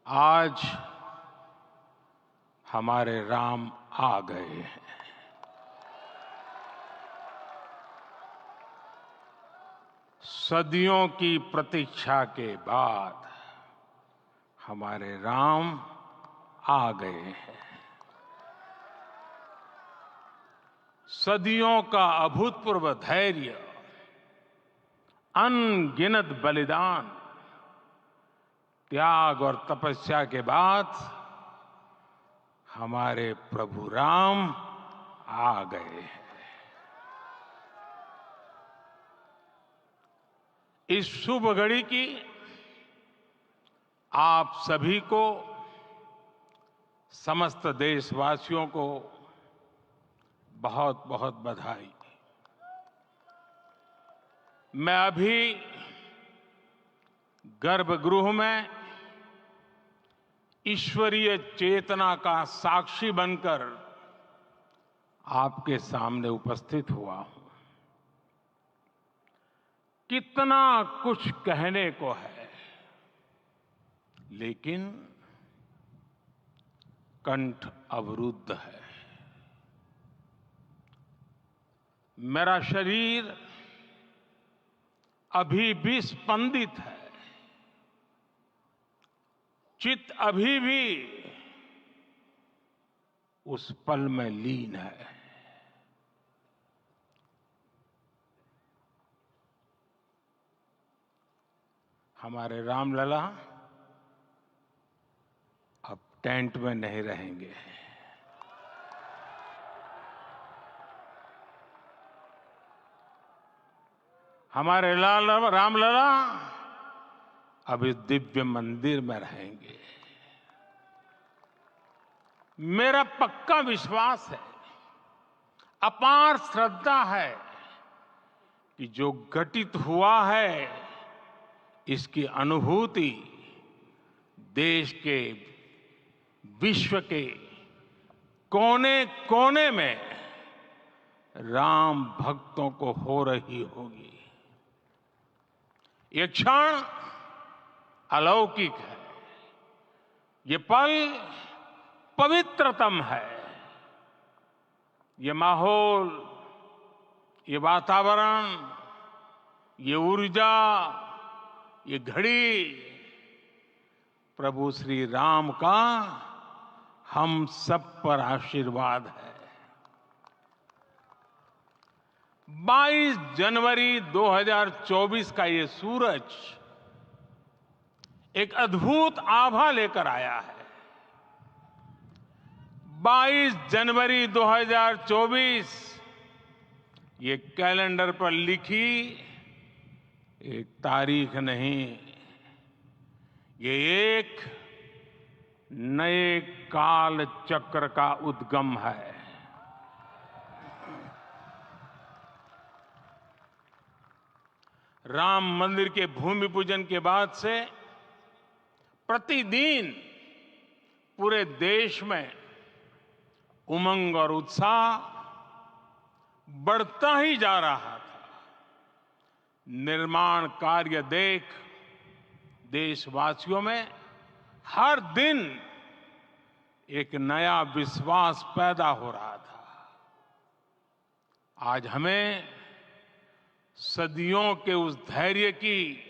आज हमारे राम आ गए हैं। सदियों की प्रतीक्षा के बाद हमारे राम आ गए हैं। सदियों का अभूतपूर्व धैर्य, अनगिनत बलिदान, त्याग और तपस्या के बाद हमारे प्रभु राम आ गए हैं। इस शुभ घड़ी की आप सभी को, समस्त देशवासियों को बहुत बहुत बधाई। मैं अभी गर्भगृह में ईश्वरीय चेतना का साक्षी बनकर आपके सामने उपस्थित हुआ हूं। कितना कुछ कहने को है, लेकिन कंठ अवरुद्ध है। मेरा शरीर अभी भी स्पंदित है, चित्त अभी भी उस पल में लीन है। हमारे रामलला अब टेंट में नहीं रहेंगे। हमारे रामलला अब इस दिव्य मंदिर में रहेंगे। मेरा पक्का विश्वास है, अपार श्रद्धा है कि जो घटित हुआ है, इसकी अनुभूति देश के, विश्व के कोने कोने में राम भक्तों को हो रही होगी। ये क्षण अलौकिक है, ये पल पवित्रतम है। ये माहौल, ये वातावरण, ये ऊर्जा, ये घड़ी प्रभु श्री राम का हम सब पर आशीर्वाद है। 22 जनवरी 2024 का ये सूरज एक अद्भुत आभा लेकर आया है। 22 जनवरी 2024 ये कैलेंडर पर लिखी एक तारीख नहीं, ये एक नए काल चक्र का उद्गम है। राम मंदिर के भूमि पूजन के बाद से प्रतिदिन पूरे देश में उमंग और उत्साह बढ़ता ही जा रहा था। निर्माण कार्य देख देशवासियों में हर दिन एक नया विश्वास पैदा हो रहा था। आज हमें सदियों के उस धैर्य की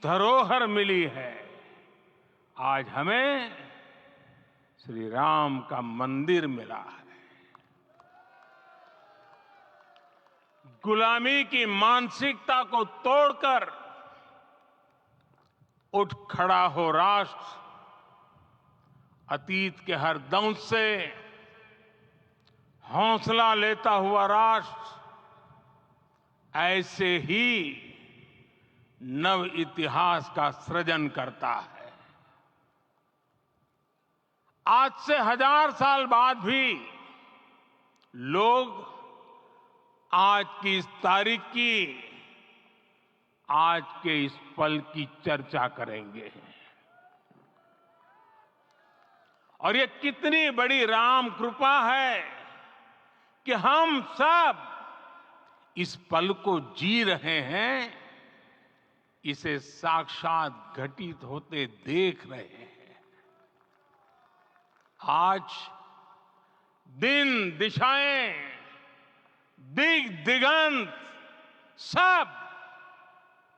धरोहर मिली है। आज हमें श्री राम का मंदिर मिला है। गुलामी की मानसिकता को तोड़कर उठ खड़ा हो राष्ट्र। अतीत के हर दंश से हौसला लेता हुआ राष्ट्र ऐसे ही नव इतिहास का सृजन करता है। आज से 1000 साल बाद भी लोग आज की इस तारीख की, आज के इस पल की चर्चा करेंगे। और ये कितनी बड़ी राम कृपा है कि हम सब इस पल को जी रहे हैं। इसे साक्षात घटित होते देख रहे हैं। आज दिन दिशाएं, दिग दिगंत सब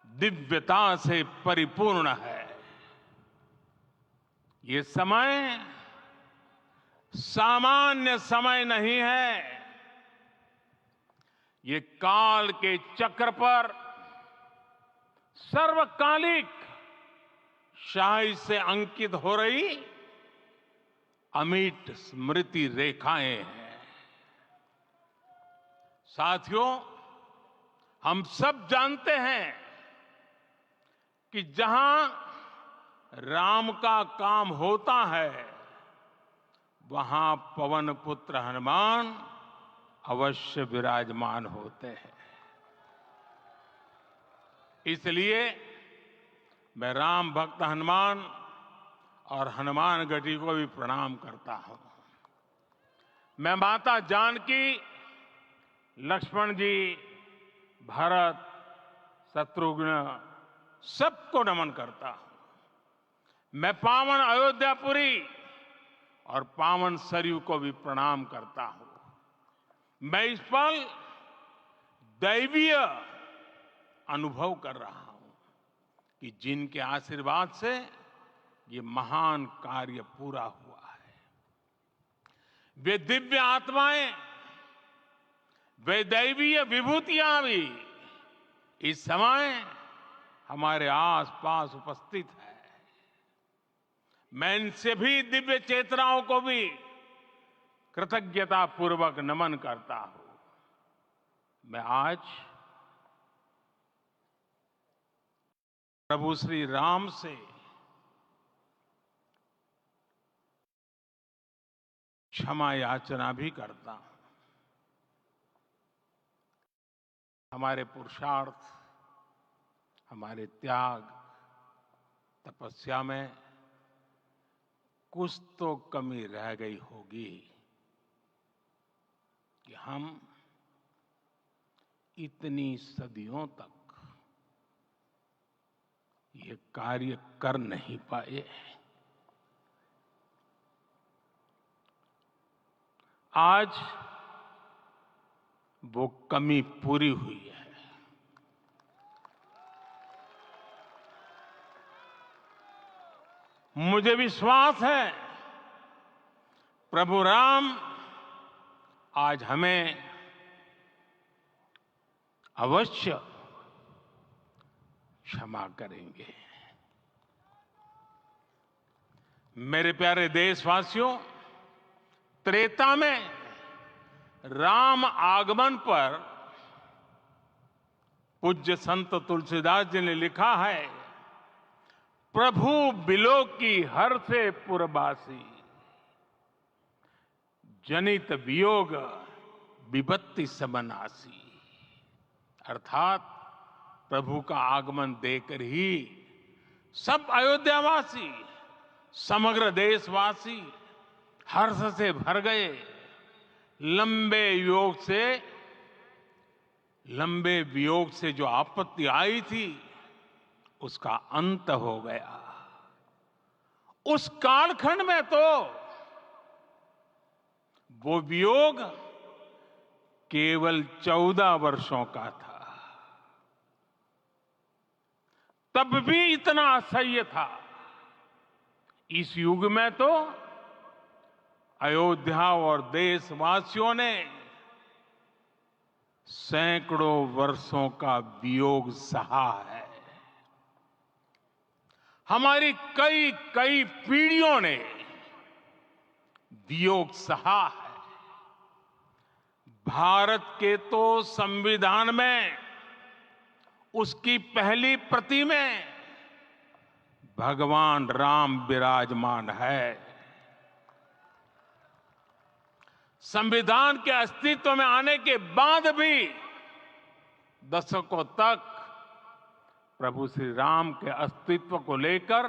दिव्यता से परिपूर्ण है। ये समय सामान्य समय नहीं है। ये काल के चक्र पर सर्वकालिक शाही से अंकित हो रही अमिट स्मृति रेखाएं हैं। साथियों, हम सब जानते हैं कि जहां राम का काम होता है वहां पवन पुत्र हनुमान अवश्य विराजमान होते हैं। इसलिए मैं राम भक्त हनुमान और हनुमान गढ़ी को भी प्रणाम करता हूं। मैं माता जानकी, लक्ष्मण जी, भरत, शत्रुघ्न सबको नमन करता हूं। मैं पावन अयोध्यापुरी और पावन सरयू को भी प्रणाम करता हूं। मैं इस पल दैवीय अनुभव कर रहा हूं कि जिनके आशीर्वाद से ये महान कार्य पूरा हुआ है। वे दिव्य आत्माएं, वे दैवीय विभूतियां भी इस समय हमारे आसपास उपस्थित है। मैं इनसे भी दिव्य चेतनाओं को भी कृतज्ञता पूर्वक नमन करता हूं। मैं आज प्रभु श्री राम से क्षमा याचना भी करता हूं। हमारे पुरुषार्थ, हमारे त्याग, तपस्या में कुछ तो कमी रह गई होगी कि हम इतनी सदियों तक ये कार्य कर नहीं पाए। आज वो कमी पूरी हुई है। मुझे विश्वास है प्रभु राम आज हमें अवश्य क्षमा करेंगे। मेरे प्यारे देशवासियों, त्रेता में राम आगमन पर पूज्य संत तुलसीदास जी ने लिखा है, प्रभु बिलो की हर से पुरबासी, जनित वियोग विपत्ति समनासी। अर्थात प्रभु का आगमन देकर ही सब अयोध्यावासी, समग्र देशवासी हर्ष से भर गए। लंबे वियोग से जो आपत्ति आई थी उसका अंत हो गया। उस कालखंड में तो वो वियोग केवल 14 वर्षों का था। तब भी इतना असह्य था। इस युग में तो अयोध्या और देशवासियों ने सैकड़ों वर्षों का वियोग सहा है। हमारी कई कई पीढ़ियों ने वियोग सहा है। भारत के तो संविधान में उसकी पहली प्रति में भगवान राम विराजमान है। संविधान के अस्तित्व में आने के बाद भी दशकों तक प्रभु श्री राम के अस्तित्व को लेकर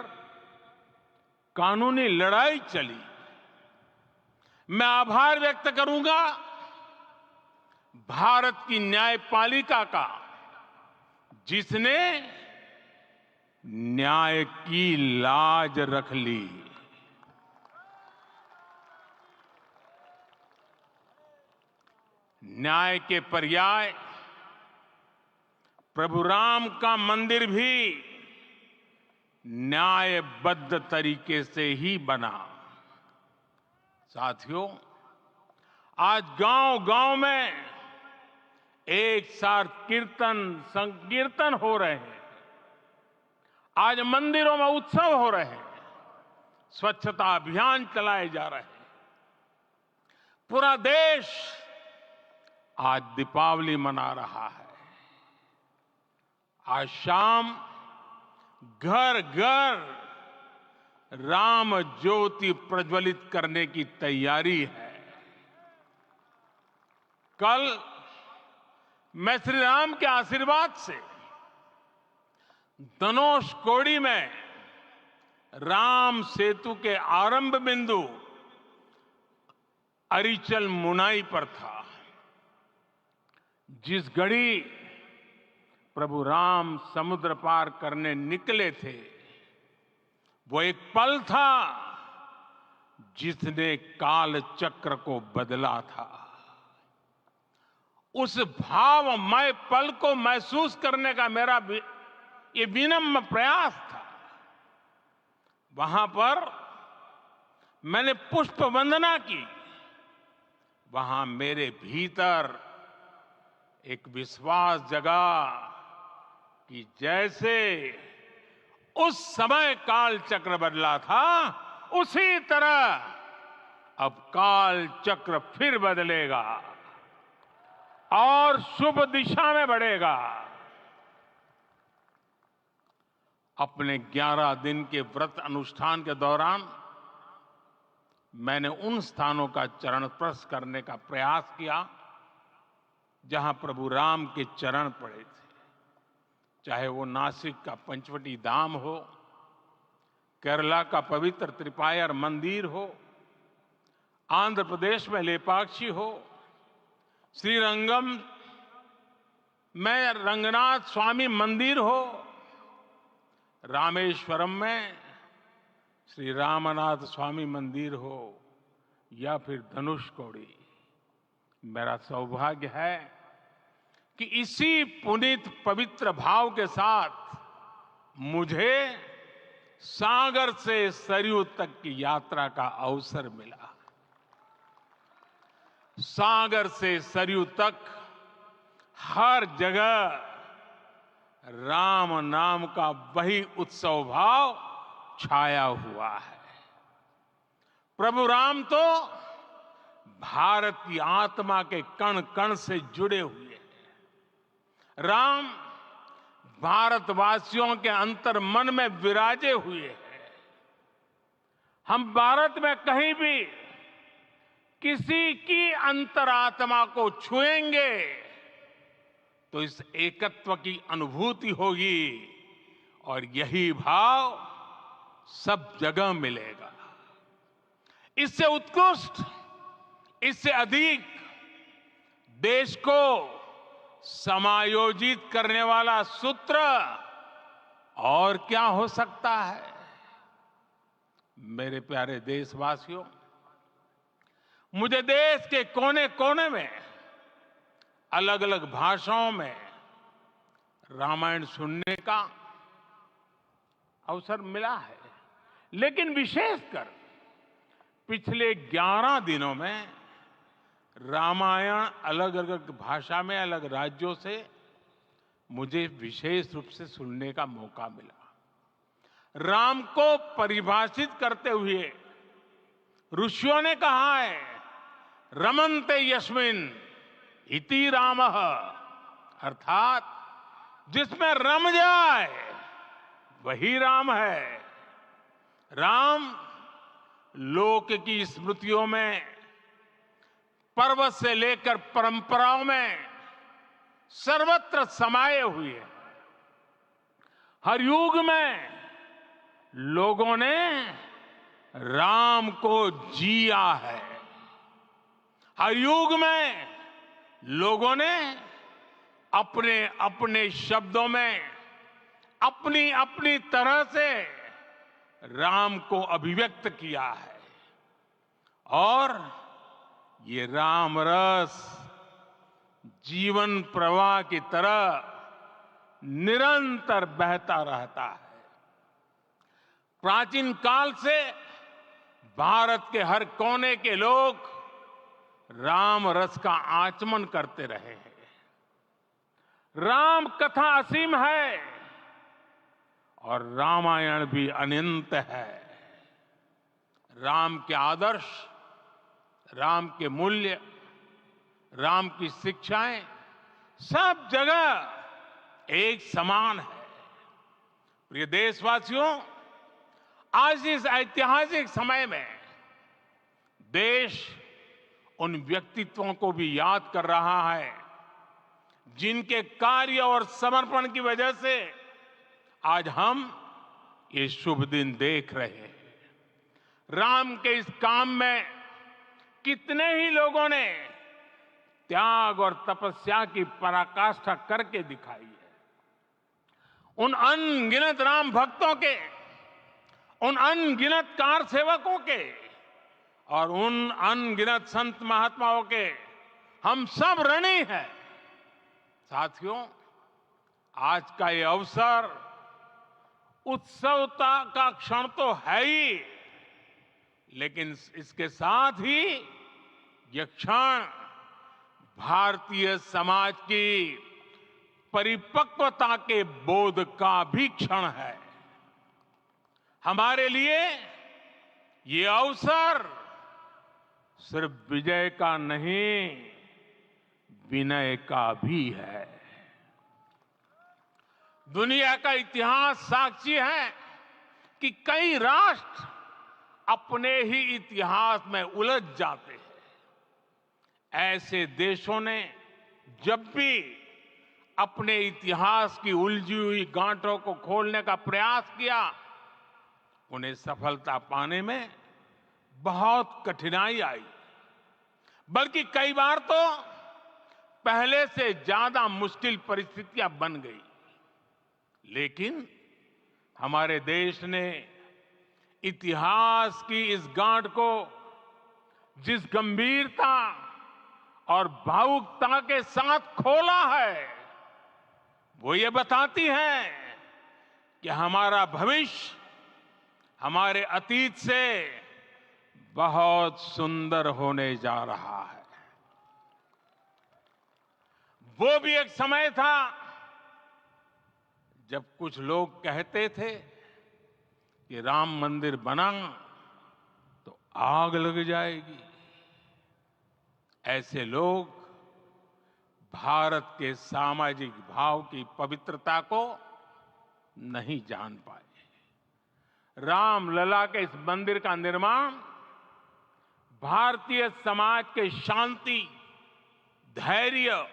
कानूनी लड़ाई चली। मैं आभार व्यक्त करूंगा भारत की न्यायपालिका का, जिसने न्याय की लाज रख ली। न्याय के पर्याय प्रभु राम का मंदिर भी न्यायबद्ध तरीके से ही बना। साथियों, आज गांव-गांव में एक साथ कीर्तन संकीर्तन हो रहे हैं। आज मंदिरों में उत्सव हो रहे हैं, स्वच्छता अभियान चलाए जा रहे हैं। पूरा देश आज दीपावली मना रहा है। आज शाम घर घर राम ज्योति प्रज्वलित करने की तैयारी है। कल मैं श्री राम के आशीर्वाद से धनुषकोडी में राम सेतु के आरंभ बिंदु अरिचल मुनाई पर था। जिस घड़ी प्रभु राम समुद्र पार करने निकले थे, वो एक पल था जिसने काल चक्र को बदला था। उस भावमय पल को महसूस करने का मेरा ये विनम्र प्रयास था। वहां पर मैंने पुष्प वंदना की। वहां मेरे भीतर एक विश्वास जगा कि जैसे उस समय काल चक्र बदला था, उसी तरह अब काल चक्र फिर बदलेगा और शुभ दिशा में बढ़ेगा। अपने 11 दिन के व्रत अनुष्ठान के दौरान मैंने उन स्थानों का चरण स्पर्श करने का प्रयास किया जहां प्रभु राम के चरण पड़े थे। चाहे वो नासिक का पंचवटी धाम हो, केरला का पवित्र त्रिपायर मंदिर हो, आंध्र प्रदेश में लेपाक्षी हो, श्रीरंगम में रंगनाथ स्वामी मंदिर हो, रामेश्वरम में श्री रामनाथ स्वामी मंदिर हो, या फिर धनुषकोडी। मेरा सौभाग्य है कि इसी पुनीत पवित्र भाव के साथ मुझे सागर से सरयू तक की यात्रा का अवसर मिला। सागर से सरयू तक हर जगह राम नाम का वही उत्सव भाव छाया हुआ है। प्रभु राम तो भारत की आत्मा के कण कण से जुड़े हुए हैं। राम भारतवासियों के अंतर मन में विराजे हुए हैं। हम भारत में कहीं भी किसी की अंतरात्मा को छुएंगे तो इस एकत्व की अनुभूति होगी और यही भाव सब जगह मिलेगा। इससे उत्कृष्ट, इससे अधिक देश को समायोजित करने वाला सूत्र और क्या हो सकता है। मेरे प्यारे देशवासियों, मुझे देश के कोने कोने में अलग अलग भाषाओं में रामायण सुनने का अवसर मिला है, लेकिन विशेषकर पिछले 11 दिनों में रामायण अलग अलग भाषा में अलग राज्यों से मुझे विशेष रूप से सुनने का मौका मिला। राम को परिभाषित करते हुए ऋषियों ने कहा है, रमन्ते यस्मिन् इति रामः, अर्थात जिसमें रम जाए वही राम है। राम लोक की स्मृतियों में, पर्वत से लेकर परंपराओं में सर्वत्र समाये हुए हैं। हर युग में लोगों ने राम को जिया है। हर युग में लोगों ने अपने अपने शब्दों में अपनी अपनी तरह से राम को अभिव्यक्त किया है और ये राम रस जीवन प्रवाह की तरह निरंतर बहता रहता है। प्राचीन काल से भारत के हर कोने के लोग राम रस का आचमन करते रहे हैं। राम कथा असीम है और रामायण भी अनंत है। राम के आदर्श, राम के मूल्य, राम की शिक्षाएं सब जगह एक समान है। प्रिय देशवासियों, आज इस ऐतिहासिक समय में देश उन व्यक्तित्वों को भी याद कर रहा है जिनके कार्य और समर्पण की वजह से आज हम ये शुभ दिन देख रहे हैं। राम के इस काम में कितने ही लोगों ने त्याग और तपस्या की पराकाष्ठा करके दिखाई है। उन अनगिनत राम भक्तों के, उन अनगिनत कार सेवकों के और उन अनगिनत संत महात्माओं के हम सब ऋणी हैं। साथियों, आज का ये अवसर उत्सवता का क्षण तो है ही, लेकिन इसके साथ ही यह क्षण भारतीय समाज की परिपक्वता के बोध का भी क्षण है। हमारे लिए ये अवसर सिर्फ विजय का नहीं, विनय का भी है। दुनिया का इतिहास साक्षी है कि कई राष्ट्र अपने ही इतिहास में उलझ जाते हैं। ऐसे देशों ने जब भी अपने इतिहास की उलझी हुई गांठों को खोलने का प्रयास किया, उन्हें सफलता पाने में बहुत कठिनाई आई, बल्कि कई बार तो पहले से ज्यादा मुश्किल परिस्थितियां बन गई। लेकिन हमारे देश ने इतिहास की इस गांठ को जिस गंभीरता और भावुकता के साथ खोला है, वो ये बताती है कि हमारा भविष्य हमारे अतीत से बहुत सुंदर होने जा रहा है। वो भी एक समय था जब कुछ लोग कहते थे कि राम मंदिर बना तो आग लग जाएगी। ऐसे लोग भारत के सामाजिक भाव की पवित्रता को नहीं जान पाए। रामलला के इस मंदिर का निर्माण भारतीय समाज के शांति, धैर्य,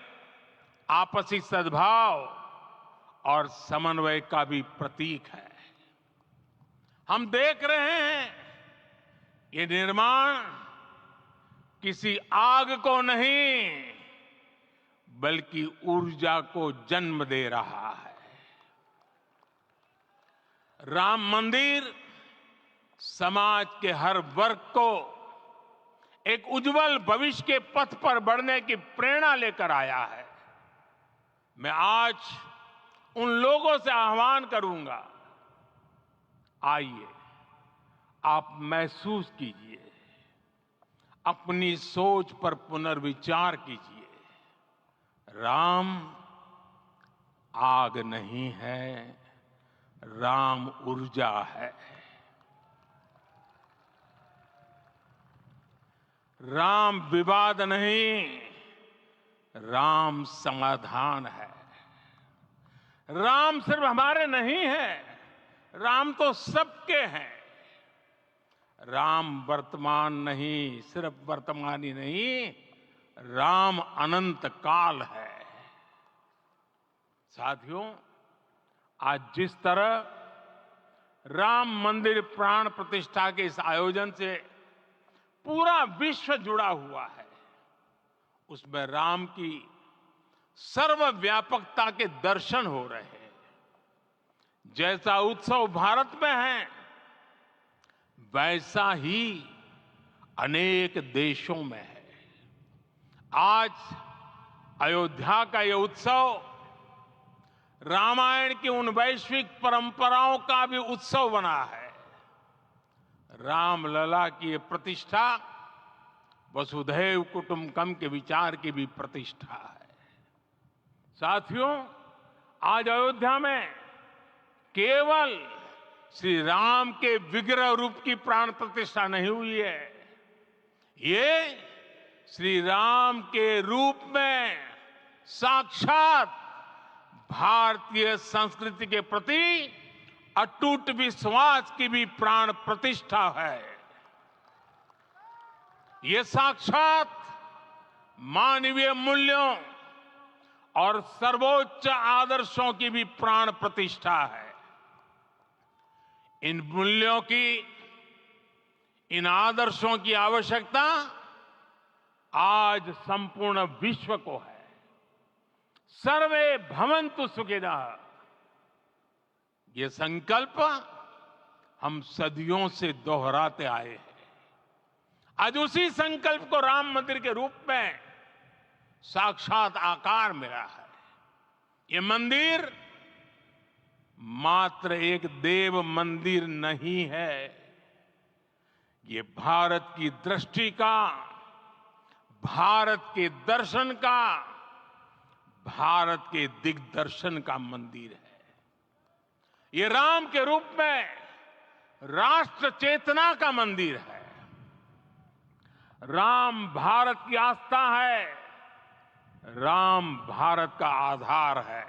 आपसी सद्भाव और समन्वय का भी प्रतीक है। हम देख रहे हैं ये निर्माण किसी आग को नहीं, बल्कि ऊर्जा को जन्म दे रहा है। राम मंदिर समाज के हर वर्ग को एक उज्जवल भविष्य के पथ पर बढ़ने की प्रेरणा लेकर आया है। मैं आज उन लोगों से आह्वान करूंगा, आइए आप महसूस कीजिए, अपनी सोच पर पुनर्विचार कीजिए। राम आग नहीं है, राम ऊर्जा है। राम विवाद नहीं, राम समाधान है। राम सिर्फ हमारे नहीं है, राम तो सबके हैं। राम वर्तमान नहीं, सिर्फ वर्तमान ही नहीं, राम अनंत काल है। साथियों, आज जिस तरह राम मंदिर प्राण प्रतिष्ठा के इस आयोजन से पूरा विश्व जुड़ा हुआ है, उसमें राम की सर्वव्यापकता के दर्शन हो रहे हैं। जैसा उत्सव भारत में है, वैसा ही अनेक देशों में है। आज अयोध्या का ये उत्सव रामायण की उन वैश्विक परंपराओं का भी उत्सव बना है। रामलला की ये प्रतिष्ठा वसुधैव कुटुंबकम के विचार की भी प्रतिष्ठा है। साथियों, आज अयोध्या में केवल श्री राम के विग्रह रूप की प्राण प्रतिष्ठा नहीं हुई है, ये श्री राम के रूप में साक्षात भारतीय संस्कृति के प्रति अटूट विश्वास की भी प्राण प्रतिष्ठा है। ये साक्षात मानवीय मूल्यों और सर्वोच्च आदर्शों की भी प्राण प्रतिष्ठा है। इन मूल्यों की, इन आदर्शों की आवश्यकता आज संपूर्ण विश्व को है। सर्वे भवन्तु सुखिनः, ये संकल्प हम सदियों से दोहराते आए हैं। आज उसी संकल्प को राम मंदिर के रूप में साक्षात आकार मिला है। ये मंदिर मात्र एक देव मंदिर नहीं है, ये भारत की दृष्टि का, भारत के दर्शन का, भारत के दिग्दर्शन का मंदिर है। ये राम के रूप में राष्ट्र चेतना का मंदिर है। राम भारत की आस्था है, राम भारत का आधार है,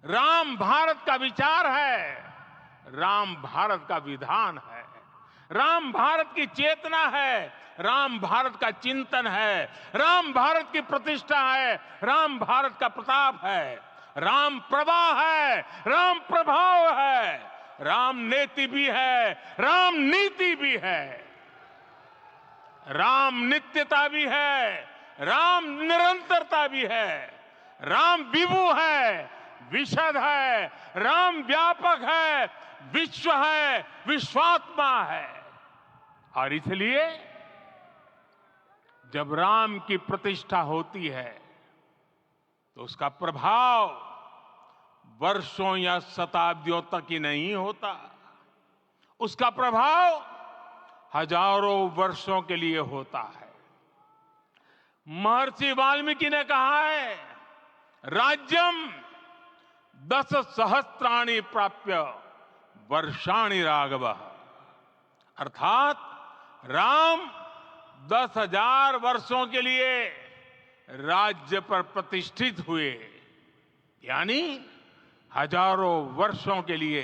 राम भारत का विचार है, राम भारत का विधान है, राम भारत की चेतना है, राम भारत का चिंतन है, राम भारत की प्रतिष्ठा है, राम भारत का प्रताप है, राम प्रवाह है, राम प्रभाव है, राम नेति भी है, राम नीति भी है, राम नित्यता भी है, राम निरंतरता भी है, राम विभु है, विशद है, राम व्यापक है, विश्व है, विश्वात्मा है। और इसलिए जब राम की प्रतिष्ठा होती है तो उसका प्रभाव वर्षों या शताब्दियों तक ही नहीं होता, उसका प्रभाव हजारों वर्षों के लिए होता है। महर्षि वाल्मीकि ने कहा है, राज्यम 10 सहस्त्राणि प्राप्य वर्षाणि राघव, अर्थात राम 10,000 वर्षों के लिए राज्य पर प्रतिष्ठित हुए, यानी हजारों वर्षों के लिए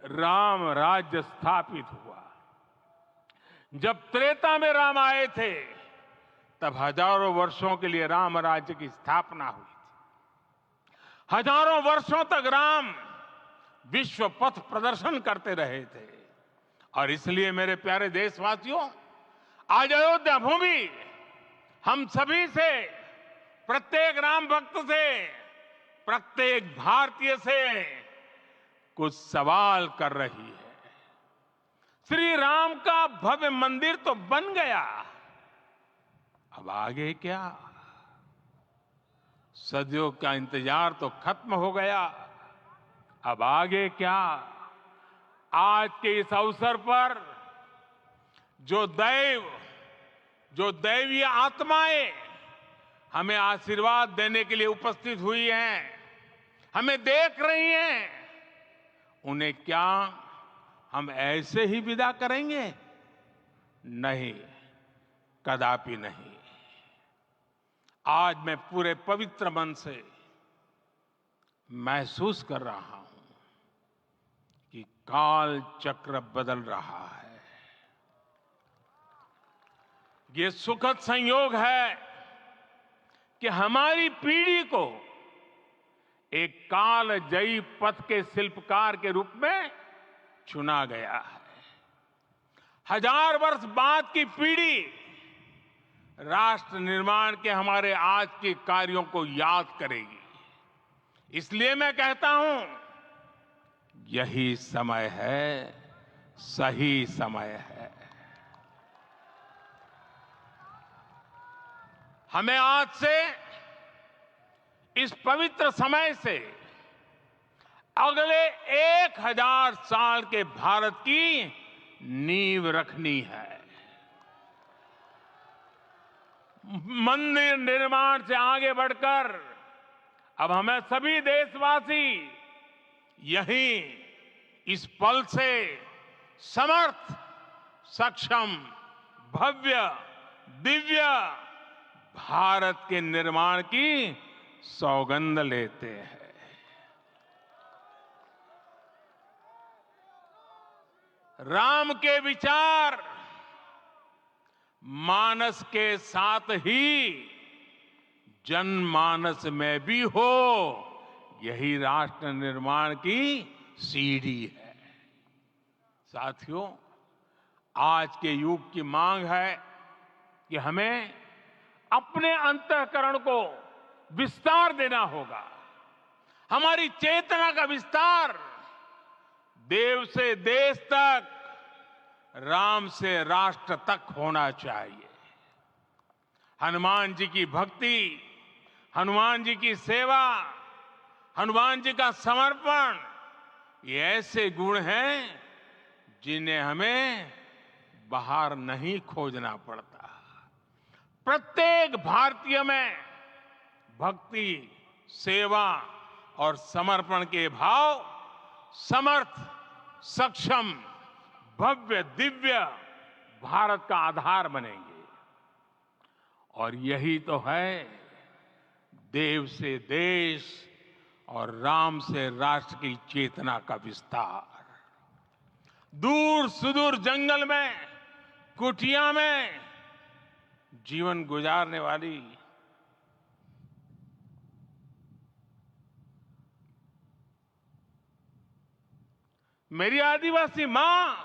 राम राज्य स्थापित हुआ। जब त्रेता में राम आए थे तब हजारों वर्षों के लिए राम राज्य की स्थापना हुई थी। हजारों वर्षों तक राम विश्व पथ प्रदर्शन करते रहे थे। और इसलिए मेरे प्यारे देशवासियों, आज अयोध्या भूमि हम सभी से, प्रत्येक राम भक्त से, प्रत्येक भारतीय से कुछ सवाल कर रही है। श्री राम का भव्य मंदिर तो बन गया, अब आगे क्या? सदियों का इंतजार तो खत्म हो गया, अब आगे क्या? आज के इस अवसर पर जो दैवीय आत्माएं हमें आशीर्वाद देने के लिए उपस्थित हुई हैं, हमें देख रही हैं, उन्हें क्या हम ऐसे ही विदा करेंगे? नहीं, कदापि नहीं। आज मैं पूरे पवित्र मन से महसूस कर रहा हूं कि काल चक्र बदल रहा है। ये सुखद संयोग है कि हमारी पीढ़ी को एक कालजयी पथ के शिल्पकार के रूप में चुना गया है। 1000 वर्ष बाद की पीढ़ी राष्ट्र निर्माण के हमारे आज के कार्यों को याद करेगी। इसलिए मैं कहता हूं यही समय है, सही समय है। हमें आज से, इस पवित्र समय से अगले 1000 साल के भारत की नींव रखनी है। मंदिर निर्माण से आगे बढ़कर अब हमें सभी देशवासी यहीं इस पल से समर्थ, सक्षम, भव्य, दिव्य भारत के निर्माण की सौगंध लेते हैं। राम के विचार मानस के साथ ही जनमानस में भी हो, यही राष्ट्र निर्माण की सीढ़ी है। साथियों, आज के युग की मांग है कि हमें अपने अंतःकरण को विस्तार देना होगा। हमारी चेतना का विस्तार देव से देश तक, राम से राष्ट्र तक होना चाहिए। हनुमान जी की भक्ति, हनुमान जी की सेवा, हनुमान जी का समर्पण, ये ऐसे गुण हैं जिन्हें हमें बाहर नहीं खोजना पड़ता। प्रत्येक भारतीय में भक्ति, सेवा और समर्पण के भाव समर्थ, सक्षम, भव्य, दिव्य भारत का आधार बनेंगे। और यही तो है देव से देश और राम से राष्ट्र की चेतना का विस्तार। दूर सुदूर जंगल में, कुटिया में जीवन गुजारने वाली मेरी आदिवासी मां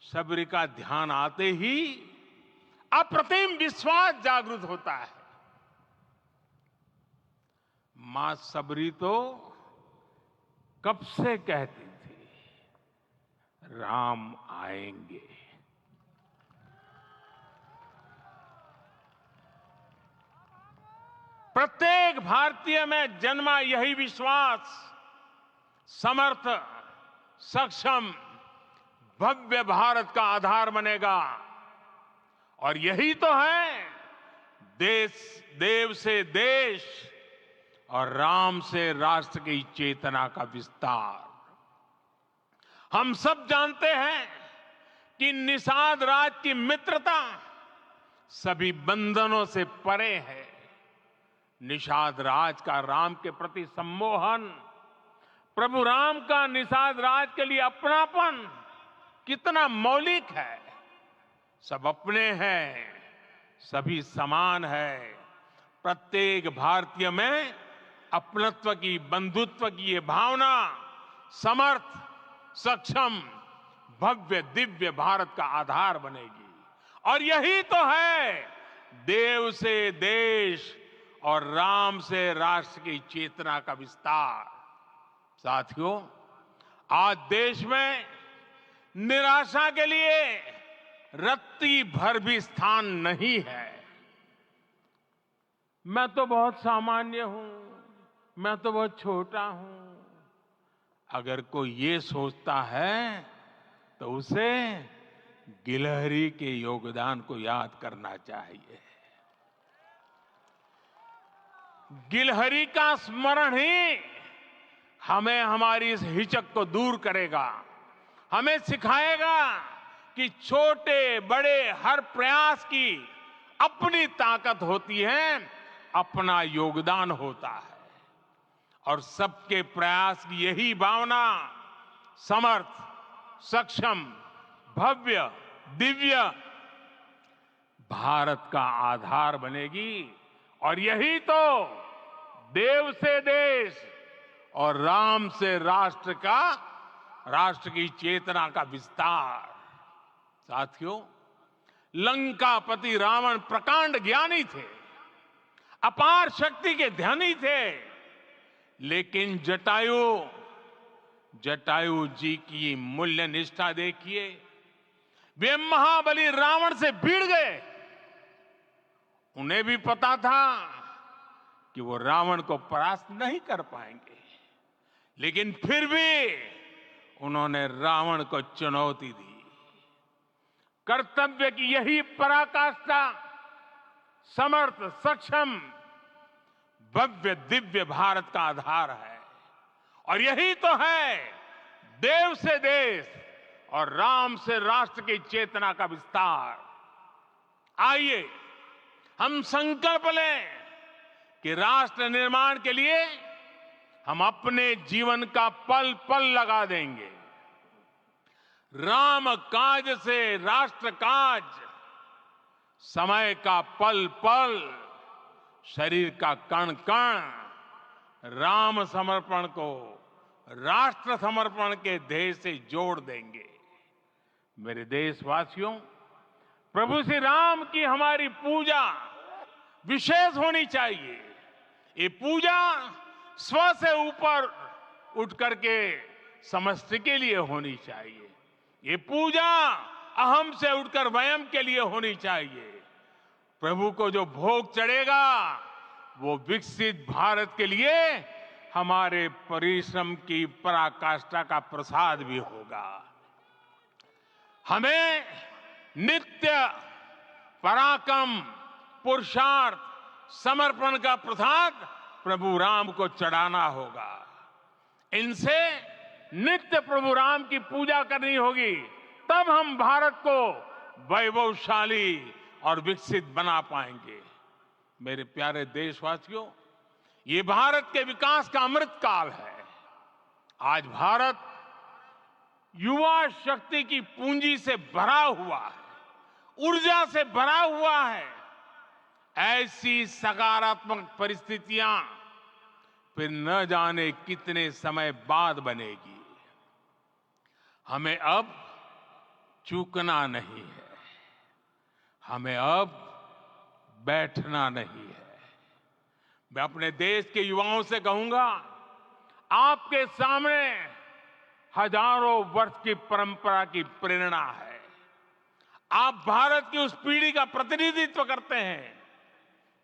शबरी का ध्यान आते ही अप्रतिम विश्वास जागृत होता है। मां शबरी तो कब से कहती थी, राम आएंगे। प्रत्येक भारतीय में जन्मा यही विश्वास समर्थ, सक्षम, भव्य भारत का आधार बनेगा। और यही तो है देव से देश और राम से राष्ट्र की चेतना का विस्तार। हम सब जानते हैं कि निषाद राज की मित्रता सभी बंधनों से परे है। निषाद राज का राम के प्रति सम्मोहन, प्रभु राम का निषाद राज के लिए अपनापन कितना मौलिक है। सब अपने हैं, सभी समान है। प्रत्येक भारतीय में अपनत्व की, बंधुत्व की ये भावना समर्थ, सक्षम, भव्य, दिव्य भारत का आधार बनेगी। और यही तो है देव से देश और राम से राष्ट्र की चेतना का विस्तार। साथियों, आज देश में निराशा के लिए रत्ती भर भी स्थान नहीं है। मैं तो बहुत सामान्य हूं, मैं तो बहुत छोटा हूं, अगर कोई ये सोचता है तो उसे गिलहरी के योगदान को याद करना चाहिए। गिलहरी का स्मरण ही हमें हमारी इस हिचक को दूर करेगा, हमें सिखाएगा कि छोटे बड़े हर प्रयास की अपनी ताकत होती है, अपना योगदान होता है। और सबके प्रयास की यही भावना समर्थ, सक्षम, भव्य, दिव्य भारत का आधार बनेगी। और यही तो देव से देश और राम से राष्ट्र की चेतना का विस्तार। साथियों, लंकापति रावण प्रकांड ज्ञानी थे, अपार शक्ति के धनी थे, लेकिन जटायु जी की मूल्य निष्ठा देखिए। वे महाबली रावण से भिड़ गए। उन्हें भी पता था कि वो रावण को परास्त नहीं कर पाएंगे, लेकिन फिर भी उन्होंने रावण को चुनौती दी। कर्तव्य की यही पराकाष्ठा समर्थ, सक्षम, भव्य, दिव्य भारत का आधार है। और यही तो है देव से देश और राम से राष्ट्र की चेतना का विस्तार। आइए हम संकल्प लें कि राष्ट्र निर्माण के लिए हम अपने जीवन का पल पल लगा देंगे। राम काज से राष्ट्र काज, समय का पल पल, शरीर का कण कण राम समर्पण को राष्ट्र समर्पण के ध्येय से जोड़ देंगे। मेरे देशवासियों, प्रभु श्री राम की हमारी पूजा विशेष होनी चाहिए। ये पूजा स्व से ऊपर उठ करके समष्टि के लिए होनी चाहिए। ये पूजा अहम से उठकर वयम के लिए होनी चाहिए। प्रभु को जो भोग चढ़ेगा वो विकसित भारत के लिए हमारे परिश्रम की पराकाष्ठा का प्रसाद भी होगा। हमें नित्य पराक्रम, पुरुषार्थ, समर्पण का प्रसाद प्रभु राम को चढ़ाना होगा। इनसे नित्य प्रभु राम की पूजा करनी होगी, तब हम भारत को वैभवशाली और विकसित बना पाएंगे। मेरे प्यारे देशवासियों, ये भारत के विकास का अमृत काल है। आज भारत युवा शक्ति की पूंजी से भरा हुआ है, ऊर्जा से भरा हुआ है। ऐसी सकारात्मक परिस्थितियां फिर न जाने कितने समय बाद बनेगी। हमें अब चूकना नहीं है, हमें अब बैठना नहीं है। मैं अपने देश के युवाओं से कहूंगा, आपके सामने हजारों वर्ष की परंपरा की प्रेरणा है। आप भारत की उस पीढ़ी का प्रतिनिधित्व करते हैं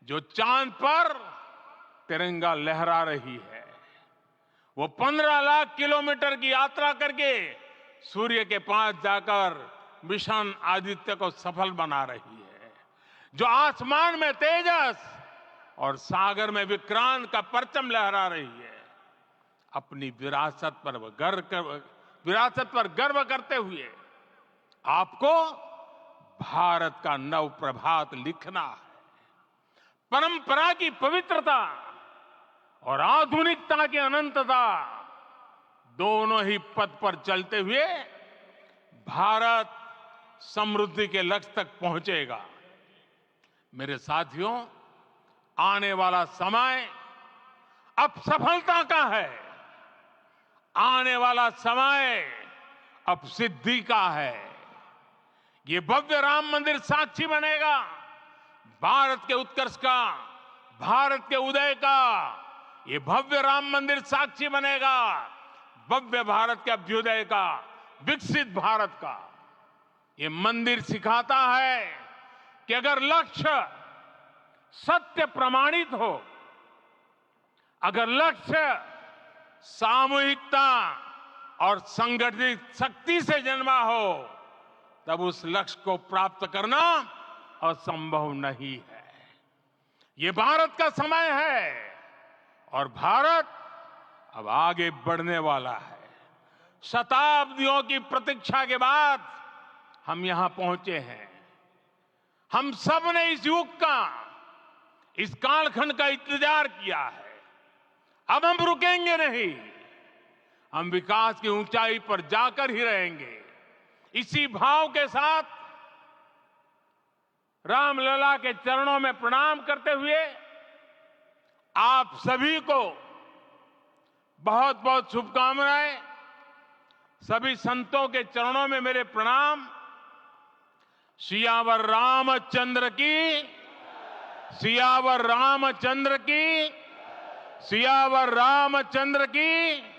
जो चांद पर तिरंगा लहरा रही है। वो 15 लाख किलोमीटर की यात्रा करके सूर्य के पास जाकर मिशन आदित्य को सफल बना रही है। जो आसमान में तेजस और सागर में विक्रांत का परचम लहरा रही है। अपनी विरासत पर गर्व करते हुए आपको भारत का नव प्रभात लिखना है। परंपरा की पवित्रता और आधुनिकता की अनंतता दोनों ही पथ पर चलते हुए भारत समृद्धि के लक्ष्य तक पहुंचेगा। मेरे साथियों, आने वाला समय अब सफलता का है। आने वाला समय अब सिद्धि का है। ये भव्य राम मंदिर साक्षी बनेगा भारत के उत्कर्ष का, भारत के उदय का। ये भव्य राम मंदिर साक्षी बनेगा भव्य भारत के अभ्युदय का, विकसित भारत का। ये मंदिर सिखाता है कि अगर लक्ष्य सत्य प्रमाणित हो, अगर लक्ष्य सामूहिकता और संगठित शक्ति से जन्मा हो, तब उस लक्ष्य को प्राप्त करना असंभव नहीं है। ये भारत का समय है और भारत अब आगे बढ़ने वाला है। शताब्दियों की प्रतीक्षा के बाद हम यहां पहुंचे हैं। हम सब ने इस युग का, इस कालखंड का इंतजार किया है। अब हम रुकेंगे नहीं, हम विकास की ऊंचाई पर जाकर ही रहेंगे। इसी भाव के साथ रामलला के चरणों में प्रणाम करते हुए आप सभी को बहुत बहुत शुभकामनाएं। सभी संतों के चरणों में मेरे प्रणाम। सियावर रामचंद्र की, सियावर रामचंद्र की। सियावर रामचंद्र की